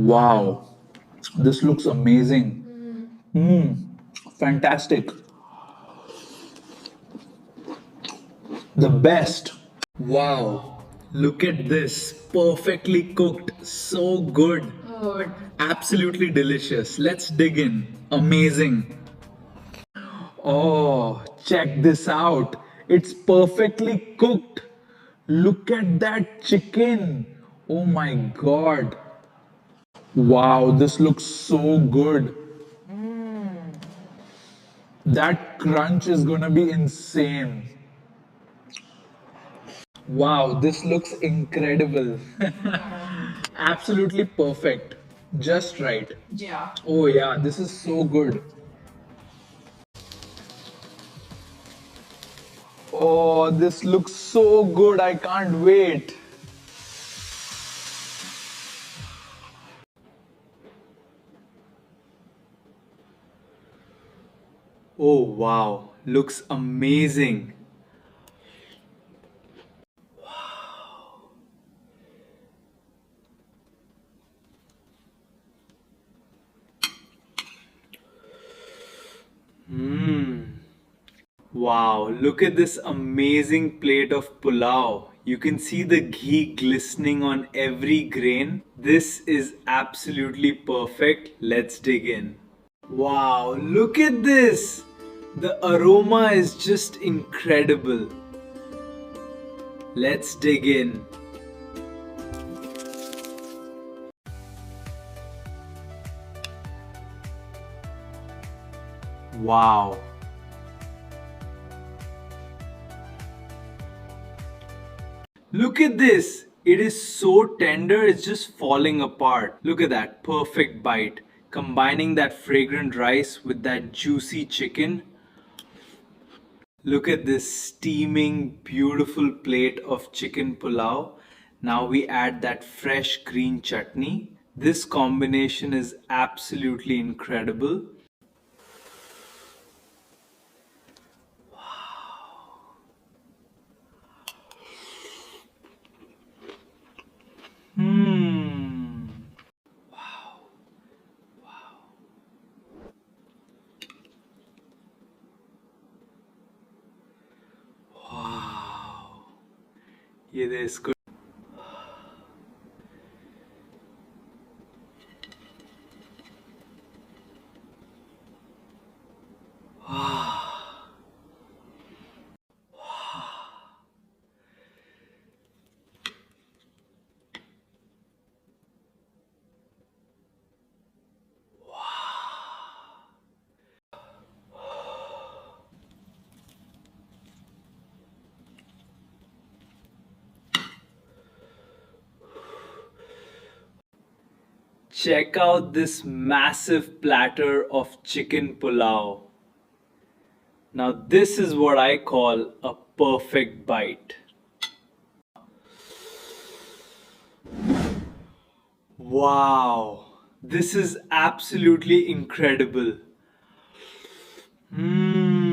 Wow, this looks amazing. Fantastic. The best. Wow, look at this. Perfectly cooked. So good. Absolutely delicious. Let's dig in. Amazing. Oh, check this out. It's perfectly cooked. Look at that chicken. Oh my god. Wow, this looks so good. That crunch is gonna be insane. Wow, this looks incredible. Absolutely perfect. Just right. Oh, yeah, this is so good. Oh, this looks so good. I can't wait. Oh wow, looks amazing. Wow, look at this amazing plate of pulao. You can see the ghee glistening on every grain. This is absolutely perfect. Let's dig in. Wow, look at this! The aroma is just incredible. Let's dig in. Wow. Look at this. It is so tender, it's just falling apart. Look at that perfect bite. Combining that fragrant rice with that juicy chicken. Look at this steaming, beautiful plate of chicken pulao. Now we add that fresh green chutney. This combination is absolutely incredible. Hmm. It is good. Check out this massive platter of chicken pulao. Now, this is what I call a perfect bite. Wow, this is absolutely incredible. Mmm.